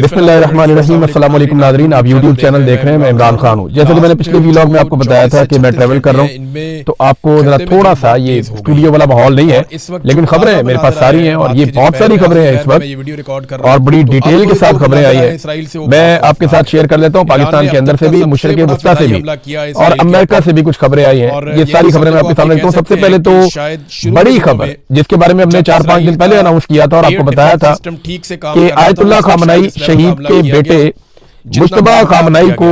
बिस्मिल्लाहिर्रहमानिर्रहीम। अस्सलाम वालेकुम नाज़रीन, आप यूट्यूब चैनल देख रहे हैं। मैं इमरान खान हूँ। जैसे कि मैंने पिछले व्लॉग में आपको बताया था कि मैं ट्रैवल कर रहा हूँ, तो आपको जरा थोड़ा सा ये स्टूडियो वाला माहौल नहीं है, लेकिन खबरें मेरे पास सारी हैं और ये बहुत सारी खबरें हैं इस वक्त और बड़ी डिटेल के साथ खबरें आई हैं। मैं आपके साथ शेयर कर लेता हूँ, पाकिस्तान के अंदर से भी, मुशरिक वस्ता से भी और अमेरिका से भी कुछ खबरें आई हैं। ये सारी खबरें मैं आपके सामने रखता हूँ। सबसे पहले तो बड़ी खबर जिसके बारे में हमने 4-5 दिन पहले अनाउंस किया था और आपको बताया था कि आयतुल्लाह खामनाई शहीद के बेटे मुश्तबा खामनाई को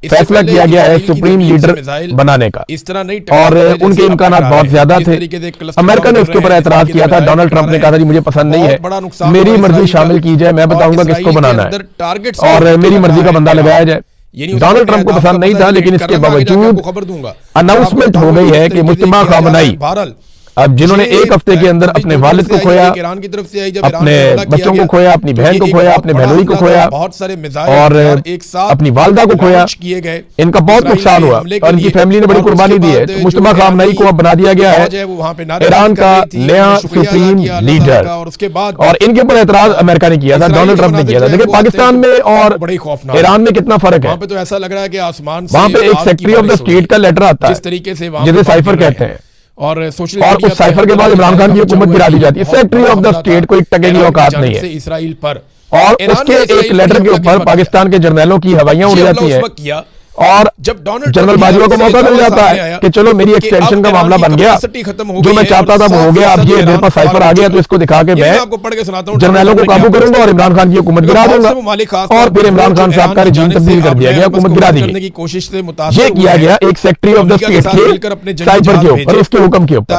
फैसला किया गया है सुप्रीम लीडर बनाने का, और उनके इम्कानात बहुत ज्यादा थे। अमेरिका ने उसके ऊपर एतराज किया था। डोनाल्ड ट्रंप ने कहा था जी मुझे पसंद नहीं है, मेरी मर्जी शामिल की जाए, मैं बताऊंगा किसको बनाना है और मेरी मर्जी का बंदा लगाया जाए। डोनाल्ड ट्रंप को पसंद नहीं था, लेकिन इसके बावजूद अनाउंसमेंट हो गई है कि मुश्तबा खामनाई, अब जिन्होंने एक हफ्ते के अंदर अपने वालिद को खोया, अपने बच्चों को खोया, अपनी बहन को खोया, अपने बहनोई को खोया और अपनी वालदा को खोया, इनका बहुत नुकसान हुआ और इनकी फैमिली ने बड़ी कुर्बानी दी है। तो मुश्तबा खामनाई को अब बना दिया गया है ईरान का नया सुप्रीम लीडर, और इनके ऊपर एतराज अमेरिका ने किया था, डोनाल्ड ट्रंप ने किया था। देखिए पाकिस्तान में और ईरान में कितना फर्क है। तो ऐसा लग रहा है कि आसमान वहां पे एक सेक्रेटरी ऑफ द स्टेट का लेटर आता है जिसे साइफर कहते हैं, और उस साइफर के बाद इमरान खान की हुकूमत गिरा दी जाती है। सेक्रेटरी ऑफ द स्टेट को एक टके की औकात नहीं है इसराइल पर, और उसके एक लेटर के ऊपर पाकिस्तान के जर्नैलों की हवाइयां उड़ जाती हैं और जब जनरल बाजवा को मौका मिल जाता है कि चलो मेरी एक्सटेंशन का मामला बन गया, जो मैं चाहता था वो हो गया, अब ये मेरे पास साइफर आ गया, तो इसको दिखा के मैं जनरलों को काबू करूंगा और इमरान खान की हुकूमत गिरा दूंगा। और फिर इमरान खान साहब का रिजीम तब्दील कर दिया गया, हुकूमत गिरा दी गई। ये किया गया एक सेक्रेटरी ऑफ द स्टेट के साइफर के ऊपर, उसके हुक्म के ऊपर।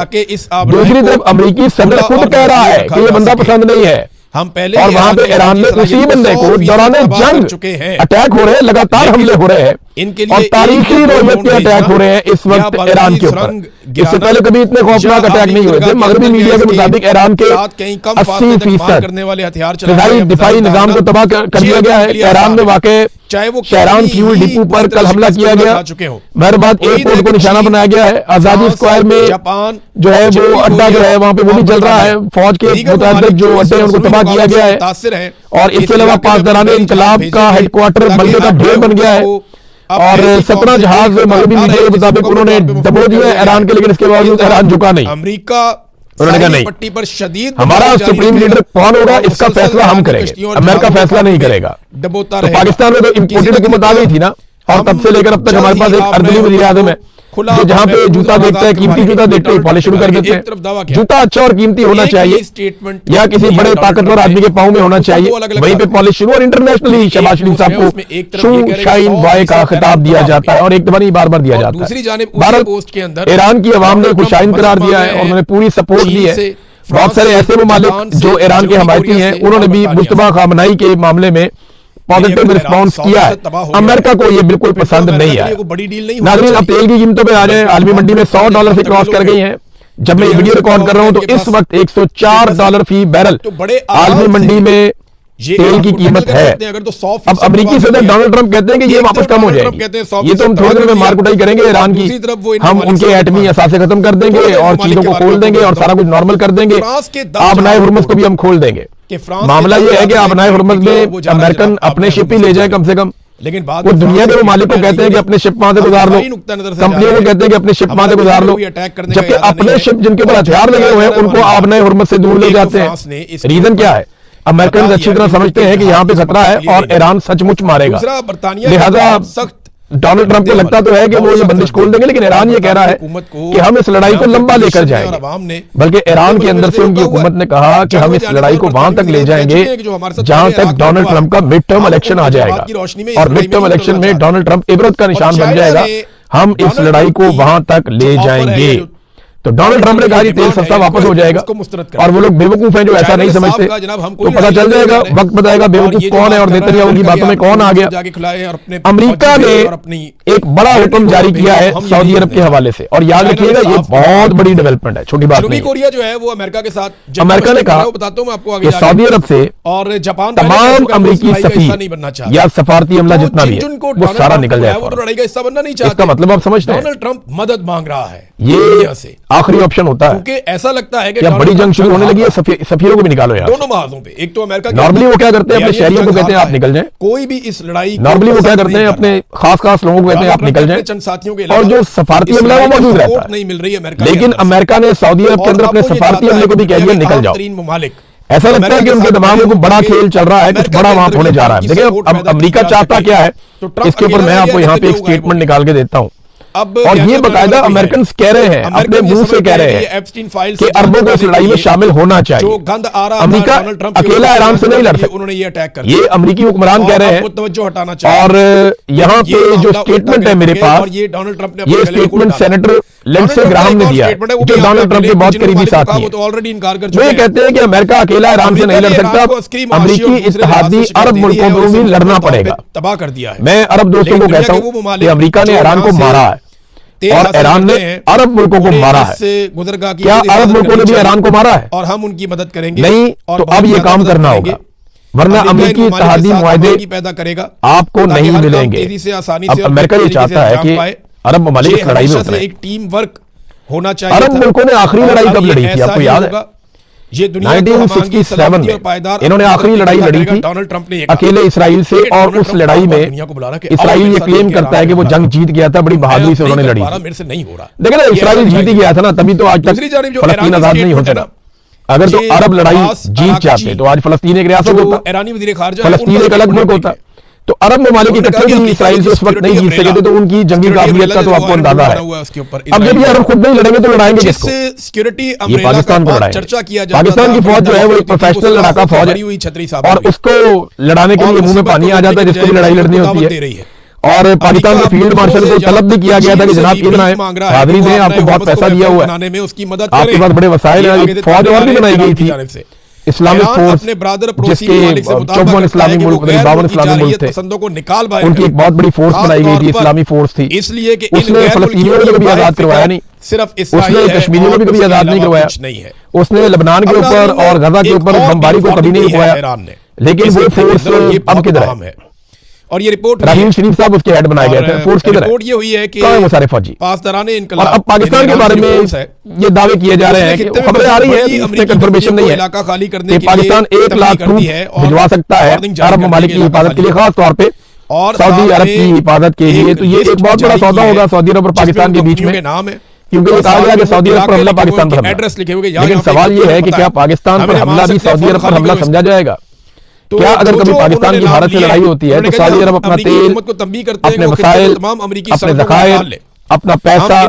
दूसरी तरफ अमेरिकी सदर खुद कह रहा है कि ये बंदा पसंद नहीं है, हम पहले और वहां पे ईरान में उसी बंदे को दौरान जंग अटैक हो रहे हैं, लगातार हमले हो रहे हैं और तारीखी नौबत के अटैक हो रहे हैं इस वक्त ईरान के ऊपर। इससे पहले कभी इतने खौफनाक अटैक नहीं हुए थे। मगरबी मीडिया के मुताबिक ईरान के 80% फिजाई दिफाई निजाम को तबाह कर दिया गया है। ईरान में वाक़े शहरान फ्यूल डिपो पर कल हमला किया गया, महरबाद एयरपोर्ट को निशाना बनाया गया है, आजादी स्क्वायर में जो है वो अड्डा जो है वहां पे वो भी चल रहा है, फौज के मुताबिक जो अड्डे उनको तबाह किया गया है। और इसके अलावा पासदारान इंकलाब का हेडक्वार्टर मलबे का ढेर बन गया है और 17 जहाज मगरबी मीडिया के मुताबिक उन्होंने दबो दिए ईरान के, लेकिन इसके बावजूद ईरान झुका नहीं। अमेरिका उन्होंने कहा नहीं, हमारा सुप्रीम लीडर कौन होगा इसका फैसला हम करेंगे, अमेरिका फैसला नहीं करेगा। तो पाकिस्तान में तो इम्पोर्टेड हुकूमत आ गई थी ना, और तब से लेकर अब तक हमारे पास एक अर्दली वज़ीर आज़म है जो जहां पे जूता देखता है, कीमती जूता देखते ही पॉलिश शुरू कर देते हैं। जूता अच्छा और कीमती होना चाहिए या किसी बड़े ताकतवर आदमी के पाँव में होना चाहिए, वहीं पे पॉलिश शुरू। और इंटरनेशनली शहबाज शरीफ साहब को शू शाइन बॉय का खिताब दिया जाता है और एक दफा नहीं बार-बार दिया जाता है। ईरान की अवाम ने खुद शाइन करार दिया है और उन्होंने पूरी सपोर्ट दी है। बहुत सारे ऐसे ममालिक जो ईरान के हमायती हैं उन्होंने भी मुश्तबा खामनाई के मामले में पॉजिटिव रिस्पांस किया है। अमेरिका को ये बिल्कुल पसंद नहीं आया। नाज़रीन, अब तेल की कीमतों पे आ जाए। आलमी मंडी में $100 से क्रॉस कर गई हैं। जब मैं ये वीडियो रिकॉर्ड कर रहा हूं तो इस वक्त $104 फी बैरल आलमी मंडी में तेल की कीमत है। अब अमेरिकी सदर डोनाल्ड ट्रंप कहते हैं कि ये वापस कम हो जाएगी, ये तो हम थोड़ी देर में मारकुटाई करेंगे ईरान की, हम उनके एटमी असासे खत्म कर देंगे और चीजों को खोल देंगे और सारा कुछ नॉर्मल कर देंगे, आबनाए हुर्मुज़ को भी हम खोल देंगे। मामला ये है कि आबनाए हुर्मुज़ में अमेरिकन अपने शिप ही ले जाए कम से कम, लेकिन वो दुनिया के मालिक को कहते हैं कि अपने शिप वहां से गुजार लो, कंपनियों को कहते हैं कि अपने शिप वहां से गुजार लो, जबकि अपने शिप जिनके ऊपर हथियार लगे हुए हैं उनको आबनाए हुर्मुज़ से दूर ले जाते हैं। रीजन क्या है? अमेरिकन अच्छी तरह समझते हैं कि यहाँ पे खतरा है और ईरान सचमुच मारेगा, लिहाजा सख्त डोनाल्ड ट्रंप को लगता तो है कि वो ये बंदिश खोल देंगे, लेकिन ईरान ये कह रहा है कि हम इस लड़ाई को लंबा लेकर जाएंगे। बल्कि ईरान के अंदर से उनकी हुकूमत ने कहा कि हम इस लड़ाई को वहां तक ले जाएंगे जहां तक डोनाल्ड ट्रंप का मिड टर्म इलेक्शन आ जाएगा, और मिड टर्म इलेक्शन में डोनाल्ड ट्रंप इबरत का निशान बन जाएगा। हम इस लड़ाई को वहां तक ले जाएंगे। तो डोनाल्ड ट्रंप ने कहा कि तेल सस्ता वापस हो जाएगा, और वो लोग बेवकूफ हैं जो ऐसा नहीं समझते, तो पता चल जाएगा, वक्त बताएगा बेवकूफ कौन है और नेतन्याहू की बातों में कौन आ गया। अमेरिका ने एक बड़ा हुक्म जारी किया है सऊदी अरब के हवाले से, और याद रखिएगा ये बहुत बड़ी डेवलपमेंट है, छोटी बात नहीं। कोरिया जो है वो अमेरिका के साथ, अमेरिका ने कहा बताता हूं मैं आपको आगे, सऊदी अरब से और जापान तमाम अमेरिकी सफीर या सफारती अमला जितना भी है वो सारा निकल जाए, लड़ाई का हिस्सा बनना नहीं चाहते। इसका मतलब आप समझते हैं डोनाल्ड ट्रंप मदद मांग रहा है ये आखिरी ऑप्शन होता है। क्योंकि ऐसा लगता है कि क्या बड़ी जंग शुरू होने लगी है, सफीरों को भी निकालो यार। दोनों महाजों पे, एक तो अमेरिका, नॉर्मली वो क्या करते हैं अपने शहरियों को कहते हैं आप निकल जाएं, कोई भी इस लड़ाई, नॉर्मली वो क्या करते हैं अपने खास लोगों को कहते हैं आप निकल जाएं, चंद साथियों के, और जो सफारती अमला वो मौजूद रहता है नहीं मिल रही है। लेकिन अमेरिका ने सऊदी अरब के अंदर अपने सफारती अमले को भी कह दिया निकल जाओ। ममालिक, ऐसा लगता है कि उनके दिमाग में कोई बड़ा खेल चल रहा है, कुछ बड़ा वहां होने जा रहा है। देखिए अब अमेरिका चाहता क्या है, इसके ऊपर मैं आपको यहाँ पे एक स्टेटमेंट निकाल के देता हूँ, और ये बकायदा अमेरिकन कह रहे हैं, अपने मुंह से कह रहे हैं कि अरबों को इस लड़ाई में शामिल होना चाहिए। अमेरिका अकेला ईरान से नहीं लड़ सकता, उन्होंने ये अटैक कर, ये अमेरिकी हुक्मरान कह रहे हैं। तवज्जो हटाना चाहिए। और यहाँ पे जो स्टेटमेंट है मेरे पास, ये डोनाल्ड ट्रंप ने ये स्टेटमेंट सेनेटर लिंडसे ग्राहम ने दिया है, जो डोनाल्ड ट्रंप के बहुत करीबी साथी हैं। ऑलरेडी इनकार कर वो ये कहते हैं कि अमेरिका अकेला ईरान से नहीं लड़ सकता, अमेरिकी इत्तेहादी अरब मुल्कों को भी लड़ना पड़ेगा। तबाह कर दिया है। मैं अरब दोस्तों को कहता हूँ कि अमेरिका ने ईरान को मारा है और ईरान ने अरब मुल्कों को मारा है। क्या अरब मुल्कों ने भी ईरान को मारा है? और हम उनकी मदद करेंगे नहीं, तो अब ये काम करना होगा, वरना अमेरिकी इत्तेहादी मुआहदे पैदा करेगा, आपको नहीं मिलेंगे। अब अमेरिका ये चाहता है कि अरब ममालिक इस लड़ाई में उतरे। एक टीम वर्क होना चाहिए। अरब मुल्कों ने आखिरी लड़ाई कब लड़ी थी, आपको याद है? ये 1967 में इन्होंने आखिरी लड़ाई लड़ी थी डोनाल्ड ट्रंप ने अकेले इसराइल से, और उस लड़ाई में इसराइल ये क्लेम करता है कि वो जंग जीत गया था, बड़ी बहादुरी से उन्होंने लड़ी। मेरे से नहीं हो रहा। देखिए ना, इसराइल जीत ही गया था ना, तभी तो आज तक फलस्तीन आजाद नहीं होता ना। अगर तो अरब लड़ाई जीत जाते तो आज फलस्तीन एक रियासत होता, ईरानी वज़ीर ख़ारिजा, फलस्तीन एक अलग मुल्क होता। तो अरब ममालिक इकट्ठे भी इसराइल से उस वक्त नहीं जीत सके थे, तो उनकी जंगी काबिलियत का तो आपको अंदाजा है। अब जब ये अरब खुद नहीं लड़ेंगे तो लड़ाएंगे किसको? ये पाकिस्तान को लड़ाएंगे। पाकिस्तान की फौज जो है वो एक प्रोफेशनल लड़ाका फौज है, और उसको लड़ाने के लिए मुंह में पानी आ जाता है जिसको भी लड़ाई लड़नी होती है। और पाकिस्तान के फील्ड मार्शल को तलब भी किया गया था कि जनाब ये बनाए, हाजिरी दें, आपको बहुत पैसा दिया हुआ है, आपके पास बड़े वसाइल हैं। फौज और भी बनाई गई थी, इस्लामिक फोर्स, जिसके 54 इस्लामी मुल्क, 52 इस्लामी मुल्क थे, उनकी एक बहुत बड़ी फोर्स बनाई गई थी, इस्लामी फोर्स थी। इसलिए कि उसने फलस्तीनियों को कभी आजाद करवाया नहीं, सिर्फ उसने कश्मीरियों को भी कभी आजाद नहीं करवाया, उसने लेबनान के ऊपर और गजा के ऊपर बमबारी को कभी नहीं रुकवाया। लेकिन वो फोर्स अब किधर है? और ये रिपोर्ट रहीम शरीफ साहब उसके हेड बनाए गए थे, फोर्स किधर है? रिपोर्ट ये हुई है कि वो सारे फौजी पासदाराने और इनकलाब, अब पाकिस्तान के बारे में ये दावे किए जा रहे हैं कि खबरें आ रही है, इसमें कंफर्मेशन नहीं है इलाका खाली करने कि पाकिस्तान 1 लाख ट्रूप भिजवा सकता है अरब ममालिक की हिफाजत के लिए, खास तौर पे और सऊदी अरब की हिफाजत के लिए। तो ये एक बहुत बड़ा सौदा होगा सऊदी अरब और पाकिस्तान के बीच में, क्योंकि ये कहा गया कि सऊदी अरब पर हमला, पाकिस्तान पर हमला। एड्रेस लिखे हुए, लेकिन सवाल ये है कि क्या पाकिस्तान पर हमला भी सऊदी अरब पर हमला समझा जाएगा? क्या अगर कभी पाकिस्तान की भारत से लड़ाई होती है तो सऊदी अरब अपना तेल, अपने वसाइल, अपने ज़खायर, अपना पैसा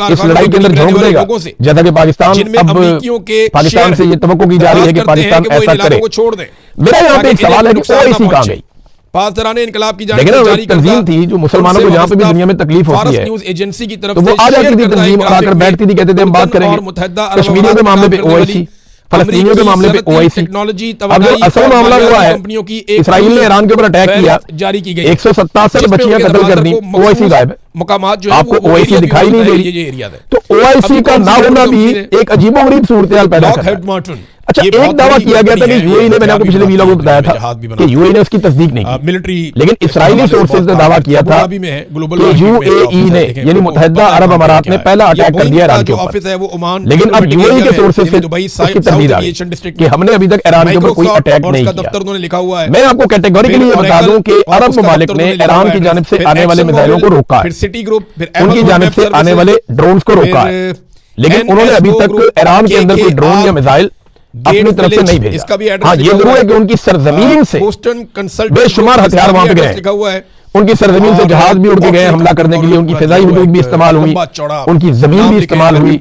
इस लड़ाई के अंदर झोंक देगा, जैसा कि पाकिस्तान अब पाकिस्तान से ये तवक्को की जा रही है कि पाकिस्तान ऐसा करे। मेरा यहाँ पे एक सवाल है कि ओआईसी कहाँ गई? पासदाराने इनकलाब की तंजीम थी जो मुसलमानों को जहाँ पे भी दुनिया में तकलीफ होती है न्यूज़ एजेंसी की तरफ तो वो आ जाती थी तंजीम, और आकर बैठती थी, कहते थे हम बात करेंगे। कश्मीरियों के मामले पे ओआईसी, फलस्तीनियों के मामले पे ओआईसी। अब जो असल मामला हुआ है, इसराइल ने ईरान के ऊपर अटैक किया, जारी की गई 187 बच्चियां कत्ल कर दी, ओआईसी गायब है, मकामात जो आपको ओआईसी दिखाई नहीं दे रही। तो ओआईसी का ना होना भी एक अजीबोगरीब सूरत-ए-हाल पैदा कर रहा है। अच्छा, एक दावा किया गया था कि यूएई ने, मैंने आपको पिछले वीडियो में बताया था कि यूएई ने उसकी तस्दीक नहीं की, मिलिट्री, लेकिन इस्राइली सोर्सेज ने दावा किया था कि यूएई ने, यानी मुत्तहिदा अरब अमारात ने पहला अटैक कर दिया ईरान के ऊपर। लेकिन अब यूएई के सोर्सेज से उसकी तरदीद आ गई कि हमने अभी तक ईरान के ऊपर कोई अटैक नहीं किया। मैं आपको कैटेगोरिकली बता दूं कि अरब ममालिक ने ईरान की जानिब से आने वाले मिसाइलों को रोका है, उनकी जानिब से आने वाले ड्रोन्स को रोका है, लेकिन उन्होंने अभी तक ईरान के अंदर कोई ड्रोन या मिसाइल अपनी तरफ से नहीं भेजा। हाँ, ये जरूर है कि उनकी सरजमीन से बेशुमार हथियार वहां पे गए, उनकी सरजमीन से जहाज भी उड़ के गए हमला करने के लिए, उनकी फिजाई हदूद भी इस्तेमाल हुई, उनकी जमीन भी इस्तेमाल हुई,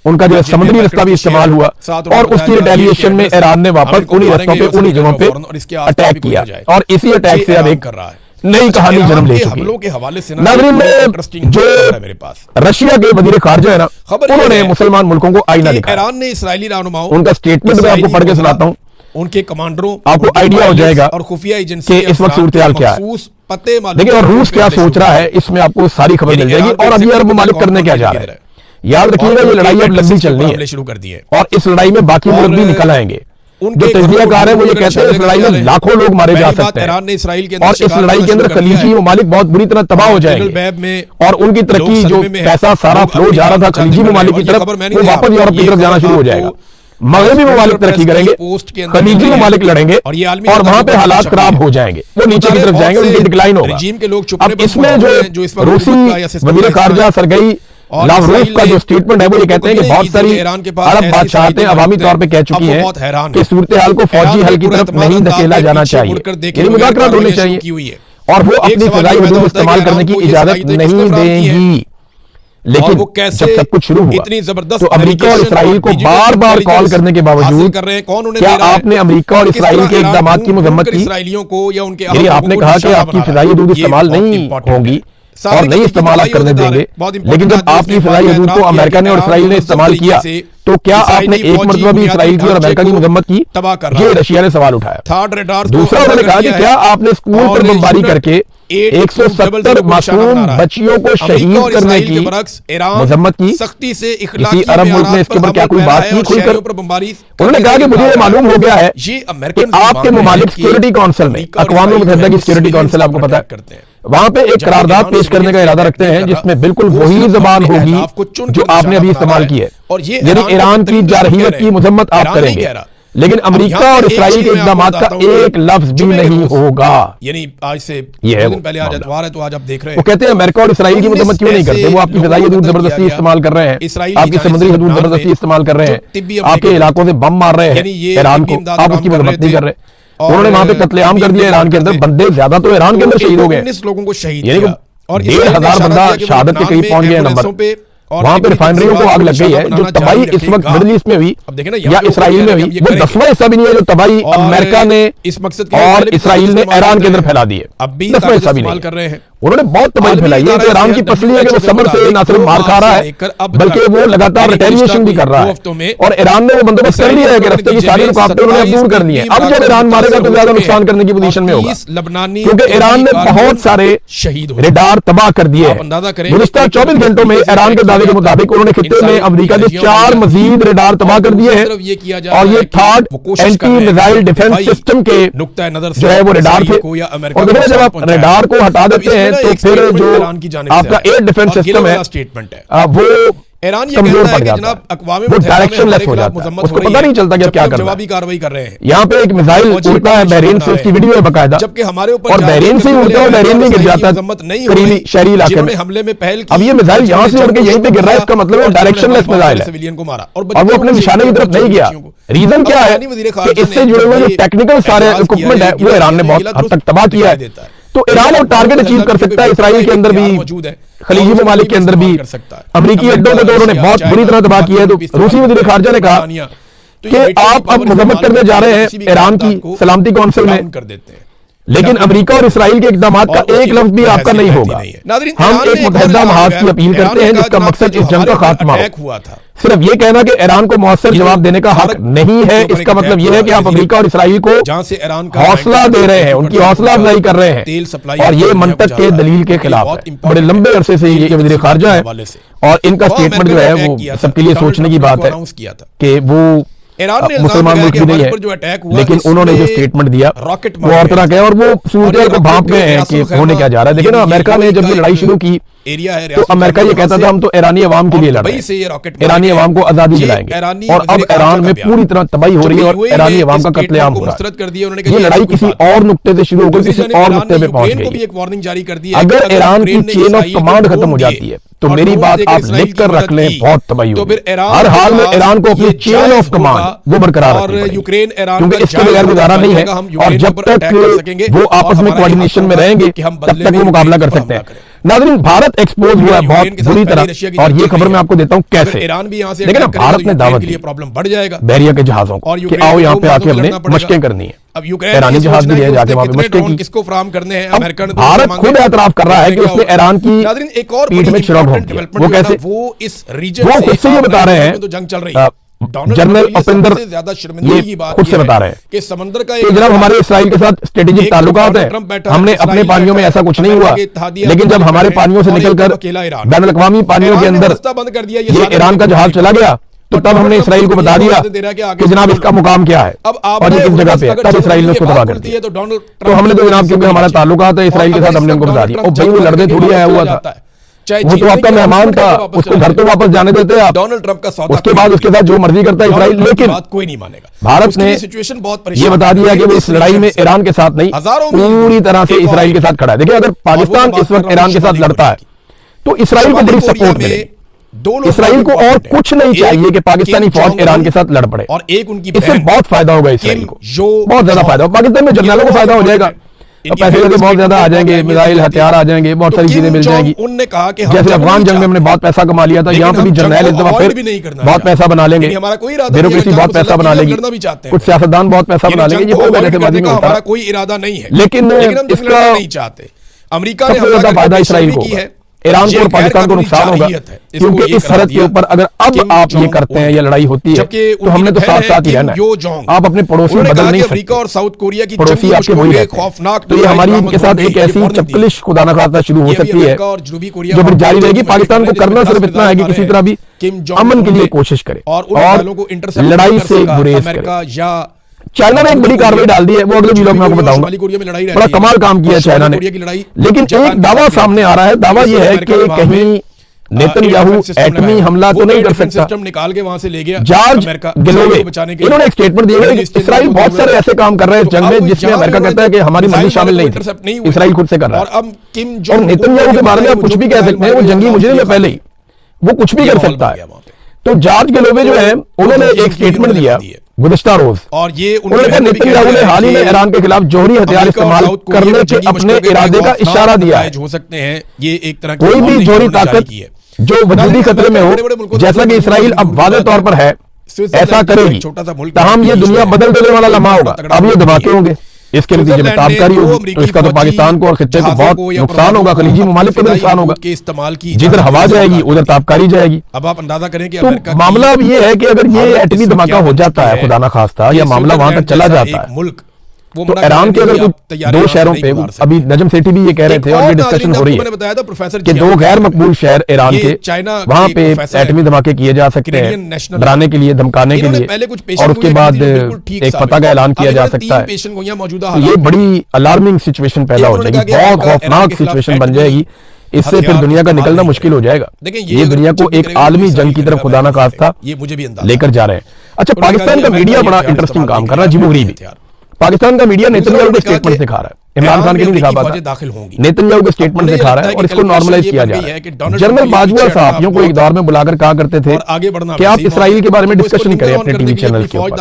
उनका जो समुद्री रास्ता भी इस्तेमाल हुआ, और उसकी रिटेलिएशन में ईरान ने वापस उन्हीं रास्तों पे, उन्हीं जगहों पे अटैक किया, और इसी अटैक से अब एक नई कहानी जन्म ले चुकी है। नाज़रीन, में जो मेरे पास रशिया के वज़ीर ख़ारिजा है ना, उन्होंने मुसलमान मुल्कों को आईना दिखाया। ईरान ने इस्राएली रहनुमाओं, उनका स्टेटमेंट मैं आपको पढ़ के सुनाता हूँ, उनके कमांडरों, आपको आइडिया हो जाएगा और खुफिया एजेंसी कि इस वक्त सूरत-ए-हाल क्या है। देखिए, और रूस क्या सोच रहा है, इसमें आपको सारी खबर मिल जाएगी, और अभी अरब ममालिक करने क्या जा रहे हैं। याद रखिएगा, ये लड़ाई अब लंबी चलनी है, शुरू कर दी है, और इस लड़ाई में बाकी मुल्क भी निकल आएंगे। जो तजज़ियाकार है वो ये कहते हैं इस लड़ाई में लाखों लोग मारे जा सकते हैं ईरान ने इसराइल के और इस लड़ाई के अंदर खलीजी ममालिक बहुत बुरी तरह तबाह हो जाएंगे और उनकी तरक्की जो पैसा सारा फ्लो जा रहा था खलीजी ममालिक की तरफ वो वापस यूरोप की तरफ जाना शुरू हो जाएगा। मगरबी ममालिक तरक्की करेंगे, खलीजी ममालिक लड़ेंगे और वहां पे हालात खराब हो जाएंगे, वो नीचे की तरफ जाएंगे, उनकी डिक्लाइन होगा। अब इसमें जो रूसी वजीर खारजा सरगई लावरोव का जो स्टेटमेंट है वो ये कहते हैं कि बहुत सारी अरब बादशाहतें अवामी तौर पे कह चुकी हैं कि सूरत हाल को फौजी हल की तरफ नहीं धकेला जाना चाहिए, मुज़ाकरात होने चाहिए और वो अपनी फ़िज़ाई हदूद इस्तेमाल करने की इजाजत नहीं देंगी। लेकिन जब सब कुछ शुरू हुआ तो अमेरिका और इसराइल को बार बार कॉल करने के बावजूद क्या आपने अमेरिका और इसराइल के इक़दामात की मज़म्मत की? यानी आपने कहा कि आपकी फ़िज़ाई हदूद इस्तेमाल नहीं होंगी और नहीं इस्तेमाल करने देंगे, लेकिन जब आपकी फ़िज़ाई हदूद को अमेरिका ने और इसराइल ने इस्तेमाल किया तो क्या आपने एक मरतबा भी इसराइल की और अमेरिका की मजम्मत की? ये रशिया ने सवाल उठाया। दूसरा उन्होंने कहा कि क्या आपने स्कूल पर बमबारी करके 170 मासूम बच्चियों को शहीद करने की मजम्मत की? सख्ती से किसी अरब मुल्क ने इसके ऊपर क्या कोई बात की खुलकर? उन्होंने कहा कि मुझे ये मालूम हो गया है कि आपके ममालिक सिक्योरिटी काउंसिल में, अक़वाम मुत्तहिदा की सिक्योरिटी काउंसिल आपको पता है, वहां पे एक करारदाद पेश करने का इरादा रखते हैं जिसमें बिल्कुल वही जबान होगी जो आपने अभी इस्तेमाल की है। यानी ईरान की जारहियत की मजम्मत आप करेंगे, लेकिन अमेरिका और इसराइल के इक़दामात का एक लफ्ज भी नहीं होगा। यानी आज से दिन पहले आज एतवार है तो आज आप देख रहे हैं वो कहते हैं अमेरिका और इसराइल की मजम्मत क्यों नहीं करते? वो आपकी फ़िज़ाई हदूद जबरदस्ती इस्तेमाल कर रहे हैं, आपकी समुद्री हदूद जबरदस्ती इस्तेमाल कर रहे हैं, आपके इलाकों से बम मार रहे हैं ईरान को, आप उसकी मजम्मत नहीं कर रहे। उन्होंने वहां पे कत्लेआम कर दिया ईरान के अंदर, बंदे ज्यादा तो ईरान के अंदर शहीद हो गए, 19 लोगों को शहीद यानी 1,500 बंदा शहादत के करीब पहुंच गया नंबर। वहां पे रिफाइनरियों को आग लग गई है। जो तबाही इस वक्त मिडल ईस्ट में हुई या इसराइल में हुई वो 10वां हिस्सा भी नहीं है जो तबाही अमेरिका ने इस मकसद और इसराइल ने ईरान के अंदर फैला दी है। 10वां हिस्सा भी नहीं कर रहे हैं। उन्होंने बहुत तबाही फैलाई है। ईरान की तसली है कि वो सब्र से न सिर्फ मार खा रहा है बल्कि वो लगातार रिटेलिएशन भी कर रहा है और ईरान ने वो बंदोबस्त कर लिया है कि रास्ते की सारी रुकावटें उन्होंने अब दूर कर ली है। अब जब ईरान मारेगा तो ज्यादा नुकसान करने की पोजीशन में होगा, क्योंकि ईरान ने बहुत सारे रेडार तबाह कर दिए हैं। गुज़िश्ता 24 घंटों में ईरान के दावे के मुताबिक उन्होंने खित्ते में अमेरिका के 4 मजीद रेडार तबाह कर दिए हैं और ये third anti missile defence system के जो है वो रेडार थे। और जब आप रेडार को हटा देते हैं तो फिर जो आपका एयर डिफेंस सिस्टम है वो ईरान ये कमजोर पड़ कि जाता जनाब है, अक़वाम वो डायरेक्शनलेस हो जाता है, उसको पता नहीं चलता कि क्या करना है। जवाबी कार्रवाई कर रहे हैं। यहाँ पे एक मिसाइल उड़ता है बहरीन से, उसकी वीडियो है बकायदा, जबकि हमारे ऊपर और बहरीन से ही उड़ता है, बहरीन में गिर जाता है करीबी शहरी इलाके में। हमले में पहल अब ये मिसाइल यहाँ से उड़ के यहीं पे गिर रहा है, इसका मतलब है डायरेक्शनलेस मिसाइल है सिविलियन को मारा और वो अपने निशाने की तरफ नहीं गया। रीजन क्या है कि इससे जुड़े हुए जो टेक्निकल सारे इक्विपमेंट है वो ईरान ने बहुत हद तक तबाह किया है। तो ईरान और टारगेट अचीव कर सकता है, इसराइल के अंदर भी, खलीजी ममालिक के अंदर भी, अमरीकी अड्डों को तो उन्होंने बहुत बुरी तरह तबाह किया है। तो रूसी वज़ीर खारजा ने कहा कि आप अब मजम्मत करने जा रहे हैं ईरान की सलामती काउंसिल में, लेकिन अमेरिका और इसराइल के इक़दामात का एक लफ्ज भी आपका नहीं होगा। हम एक मुत्तहिदा महाज की अपील करते हैं जिसका मकसद इस जंग का खात्मा हो। सिर्फ ये कहना कि ईरान को मौसर जवाब देने का हक नहीं है, इसका मतलब यह है कि आप अमेरिका और इसराइल को हौसला दे रहे हैं, उनकी हौसला अफजाई कर रहे हैं और ये मंतक के दलील के खिलाफ है। बड़े लंबे अरसे से ये वज़ीर खारजा है और इनका स्टेटमेंट जो है वो सबके लिए सोचने की बात है कि वो मुसलमान मुल्क भी नहीं है, लेकिन उन्होंने जो स्टेटमेंट दिया वो और तरह का है और वो सूरत को भांप गए हैं कि होने क्या जा रहा है। देखिए ना, अमेरिका ने जब ये लड़ाई शुरू की तो अमेरिका ये कहता था हम तो ईरानी अवाम के लिए लड़ रहे हैं, ईरानी अवाम को आजादी दिलाएंगे, और अब ईरान में पूरी तरह तबाही हो रही है और ईरानी अवाम का कत्लेआम हो रहा है। ये लड़ाई किसी और नुक्ते से शुरू होकर किसी और नुक्ते पे पहुंच गई। अगर ईरान की चेन ऑफ कमांड खत्म हो जाती है तो मेरी बात आप लिख कर रख लें, बहुत तबाही होगी। हर हाल में ईरान को अपनी चेन ऑफ कमांड वो बरकरार रखनी पड़ेगी, क्योंकि इसके बगैर गुजारा नहीं है और जब तक वो आपस में कोऑर्डिनेशन में रहेंगे तब तक वो मुकाबला कर सकते हैं। नाज़रीन, भारत एक्सपोज हुआ है बहुत बुरी तरह और ये खबर मैं आपको देता हूं कैसे। लेकिन ना, भारत ने दावत दी प्रॉब्लम बढ़ जाएगा बहरिया के जहाजों को कि आओ यहाँ पे आके हमने मशकें करनी है। अब ईरानी जहाज भी जाके वहां पे मशकें की। किसको फराहम करने हैं? अमेरिका ने भारत खुद एतराफ कर रहा है कि उसने ईरान की एक और पीठ में चिराग भोंक दिया। वो कैसे? वो इस रीजन वो खुद से ये बता रहे हैं, तो जंग चल रही है, जनरल उपेंद्र ये खुद से बता रहे हैं कि समंदर का जनाब हमारे इसराइल के साथ स्ट्रेटेजिक ताल्लुकात है, हमने अपने पानियों में ऐसा कुछ नहीं हुआ, लेकिन जब हमारे पानियों से निकलकर बैनुल अक़वामी पानियों के अंदर ये ईरान का जहाज चला गया तो तब हमने इसराइल को बता दिया कि जनाब इसका मुकाम क्या है और ये किस जगह पे है, तब इसराइल ने उसको तबाह कर दिया। तो हमने तो जनाब क्योंकि हमारा ताल्लुकात है इसराइल के साथ, हमने उनको बता दिया। और भाई वो लड़ने थोड़ी आया हुआ था, वो तो आपका मेहमान था, उसको घर तो वापस जाने देते आप। डोनाल्ड ट्रंप का सौदा उसके बाद उसके साथ जो मर्जी करता है इसराइल, लेकिन कोई नहीं मानेगा। भारत ने सिचुएशन बहुत ये बता दिया कि वो इस लड़ाई में ईरान के साथ नहीं, पूरी तरह से इसराइल के साथ खड़ा है। देखिए अगर पाकिस्तान इस वक्त ईरान के साथ लड़ता है तो इसराइल को बड़ी सपोर्ट मिलेगी। इसराइल को और कुछ नहीं चाहिए कि पाकिस्तानी फौज ईरान के साथ लड़ पड़े, और एक उनकी इससे बहुत फायदा होगा इसराइल को, बहुत ज्यादा फायदा होगा। पाकिस्तान में जनरलों को फायदा हो जाएगा, पैसे वैसे बहुत ज्यादा आ जाएंगे, मिसाइल हथियार आ जाएंगे, बहुत सारी चीजें मिल जाएंगी। उन्होंने कहा कि जैसे अफगान जंग में हमने बहुत पैसा कमा लिया था, यहाँ पे भी जर्नैल इस दफा फिर बहुत पैसा बना लेंगे, ब्यूरोक्रेसी बहुत पैसा बना लेगी, कुछ सियासतदान बहुत पैसा बना लेंगे। ये बहुत रहतेबाजी में होता है, कोई इरादा नहीं है, लेकिन इसका नहीं चाहते। अमेरिका ने सबसे ज्यादा फायदा इसराइल को होगा, ईरान को और पाकिस्तान को नुकसान होगा, क्योंकि इस सरहद के ऊपर अगर अब आप ये करते हैं या लड़ाई होती है तो हमने तो साथ साथ ही रहना है। आप अपने पड़ोसी बदल नहीं सकते, अमेरिका और साउथ कोरिया की पड़ोसी आपके वही रहते हैं। तो ये हमारी इनके साथ एक ऐसी चपकलिश खुदा न खास्ता शुरू हो सकती है जो फिर जारी रहेगी। पाकिस्तान को करना सिर्फ इतना है कि किसी तरह भी अमन के लिए कोशिश करे और लड़ाई से गुरेज करे। चाइना ने एक बड़ी कार्रवाई डाल दी है, वो अगले वीडियो में आपको बताऊंगा। बड़ा कमाल काम किया चाइना ने, लेकिन एक दावा सामने आ रहा है। दावा यह है कि कहीं नेतन्याहू एटमी हमला तो नहीं कर सकता। निकाल के वहां से ले गया जॉर्ज गिलोवे, इन्होंने एक स्टेटमेंट दिया है कि इसराइल बहुत सारे ऐसे काम कर रहे हैं जंग में जिसमें अमेरिका कहता है कि हमारी मर्जी शामिल नहीं थी, इसराइल खुद से कर रहा है। और नेतन्याहू के बारे में आप कुछ भी कह सकते हैं, वो जंगी मुजरिम है पहले ही, वो कुछ भी कर सकता है। तो जॉर्ज गिलोवे जो है उन्होंने एक स्टेटमेंट दिया गुज़िश्ता रोज, और ये उन्होंने कहा नेतन्याहू ने हाल ही में ईरान के खिलाफ जौहरी हथियार इस्तेमाल करने के अपने इरादे का इशारा दिया है। हो सकते हैं ये एक तरह कोई भी जौहरी ताकत जो वजूदी खतरे में हो, जैसा कि इसराइल अब वादे तौर पर है ऐसा करेगी, तमाम ये दुनिया बदल देने वाला लम्हा होगा। अब ये धमाके होंगे, इसके नतीजे में ताबकारी होगी, तो इसका तो पाकिस्तान को और खित्ते को बहुत नुकसान होगा, खलीजी ममालिक को भी नुकसान होगा। जिधर हवा जाएगी उधर ताबकारी जाएगी। अब आप अंदाजा करें कि तो मामला अब ये है कि अगर ये एटमी धमाका हो जाता है खुदा ना खास्ता, या मामला वहां तक चला जाता है, मुल्क तो ईरान के अगर कुछ दो शहरों पे, अभी नजम सेठी भी ये कह रहे थे और ये डिस्कशन हो रही है कि दो गैर मकबूल शहर ईरान के, वहां पे एटमी धमाके किए जा सकते हैं डराने के लिए, धमकाने के लिए, और उसके बाद एक फतह का ऐलान किया जा सकता है। तो ये बड़ी अलार्मिंग सिचुएशन पैदा हो जाएगी, बहुत खौफनाक सिचुएशन बन जाएगी। इससे फिर दुनिया का निकलना मुश्किल हो जाएगा। ये दुनिया को एक आलमी जंग की तरफ खुदा ना खास्ता लेकर जा रहे हैं। अच्छा, पाकिस्तान का मीडिया बड़ा इंटरेस्टिंग काम कर रहा है। जिबूरी भी पाकिस्तान का मीडिया नेतन्याहू के स्टेटमेंट दिखा रहा है, इमरान खान के नहीं दिखा पाता, नेतन्याहू के स्टेटमेंट दिखा रहा है और इसको नॉर्मलाइज किया जा रहा है। जनरल बाजवा सहाफियों को एक दौर में बुलाकर कहा करते थे कि आप इसराइल के बारे में डिस्कशन करें अपने टीवी चैनल के ऊपर,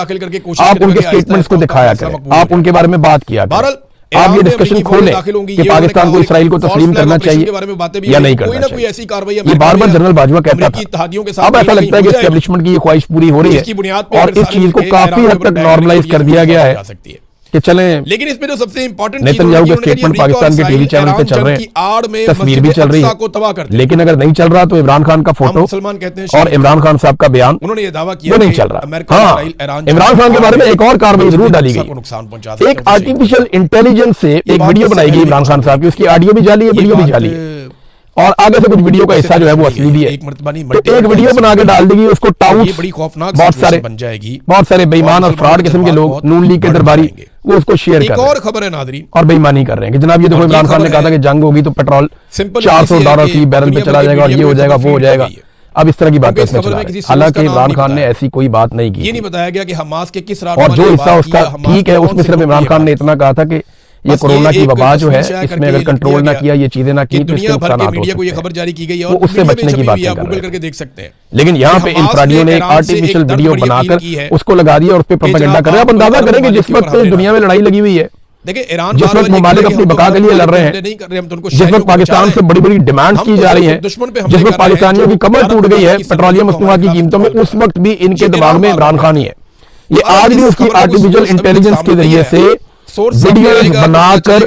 आप उनके स्टेटमेंट्स को दिखाया करें, आप उनके बारे में बात किया करें, आप ये डिस्कशन खोलें कि पाकिस्तान को इसराइल को तस्लीम करना चाहिए या नहीं करना चाहिए। ये बार बार जनरल बाजवा कहता था। अब ऐसा लगता है कि एस्टेब्लिशमेंट की ये ख्वाहिश पूरी हो रही है और इस चीज को काफी हद तक नॉर्मलाइज कर दिया गया है कि चलें। लेकिन इसमें जो सबसे इंपॉर्टेंट नेतन्याहू के स्टेटमेंट पाकिस्तान के टीवी चैनल पे चल रहे हैं, तस्वीर भी चल रही है, लेकिन अगर नहीं चल रहा तो इमरान खान का फोटो और इमरान खान साहब का बयान उन्होंने ये दावा किया वो नहीं चल रहा। हाँ, इमरान खान के बारे में एक और कार्रवाई जरूर डाली गई। एक आर्टिफिशियल इंटेलिजेंस से एक वीडियो बनाई गई इमरान खान साहब की, उसकी ऑडियो भी जाली है, वीडियो भी जाली है, और आगे से कुछ वीडियो का हिस्सा जो है वो असली भी है। तो एक वीडियो बना के डाल देगी, उसको टाउट बहुत सारे बन जाएगी, बहुत सारे बेईमान और फ्रॉड किस्म के लोग, नून लीग के दरबारी, वो उसको शेयर कर रहे हैं। और खबर है नाज़रीन, और बेईमानी कर रहे हैं कि जनाब ये देखो इमरान खान ने कहा था कि जंग होगी तो पेट्रोल $400 की बैरल पे चला जाएगा और ये हो जाएगा वो हो जाएगा। अब इस तरह की बातें इसमें चला रहे हैं। हालांकि इमरान खान ने ऐसी कोई बात नहीं की, ये नहीं बताया गया कि हमास के किस और जो हिस्सा उसका ठीक है उसमें सिर्फ इमरान खान ने इतना कहा था कि ये कोरोना की वबा जो है इसमें अगर कंट्रोल ना किया, ये चीजें ना की तो इसके नुकसान हो सकते हैं। खबर जारी की गई है वो उससे बचने की बातें कर रहे करके देख सकते हैं। लेकिन यहाँ पे इन फ्राडियों ने एक आर्टिफिशियल वीडियो बनाकर उसको लगा दिया और उस पर प्रोपेगेंडा कर रहे हैं। आप अंदाजा करें कि जिस वक्त दुनिया में लड़ाई लगी हुई है, देखिए ईरान जिस वक्त ममालिक अपनी बका के लिए लड़ रहे हैं, जिस वक्त पाकिस्तान से बड़ी बड़ी डिमांड्स की जा रही हैं, जिस वक्त पाकिस्तानियों की कमर टूट गई है पेट्रोलियम मसनूआत की कीमतों में, उस वक्त भी इनके दिमाग में इमरान खान ही है। ये आज भी उसकी आर्टिफिशियल इंटेलिजेंस के जरिए से वीडियोस बनाकर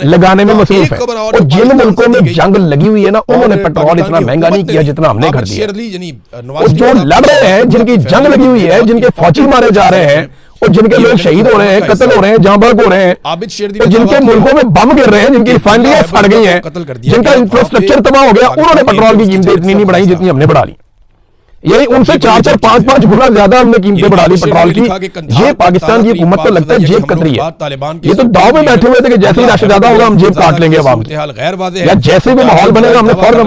लगाने में मसरूफ है। और जिन मुल्कों में जंग लगी हुई है ना, उन्होंने पेट्रोल इतना महंगा नहीं किया जितना हमने कर दिया। जो लड़ रहे हैं, जिनकी जंग लगी हुई है, जिनके फौजी मारे जा रहे हैं और जिनके लोग शहीद हो रहे हैं, कत्ल हो रहे हैं, जांबाज हो रहे हैं, तो जिनके मुल्कों में बम गिर रहे हैं, जिनकी रिफाइनरियां फट गई हैं, जिनका इंफ्रास्ट्रक्चर तबाह हो गया, उन्होंने पेट्रोल की कीमतें इतनी नहीं बढ़ाई जितनी हमने बढ़ा ली। यही उनसे 4-4, 5-5 गुना ज्यादा हमने कीमतें बढ़ा दी पेट्रोल की। ये पाकिस्तान की हुकूमत को लगता है जेब कतरी है। ये तो दाव में बैठे हुए थे कि जैसे ही रश ज्यादा होगा हम जेब काट लेंगे अवाम की, या जैसे भी माहौल बनेगा हमने फौरन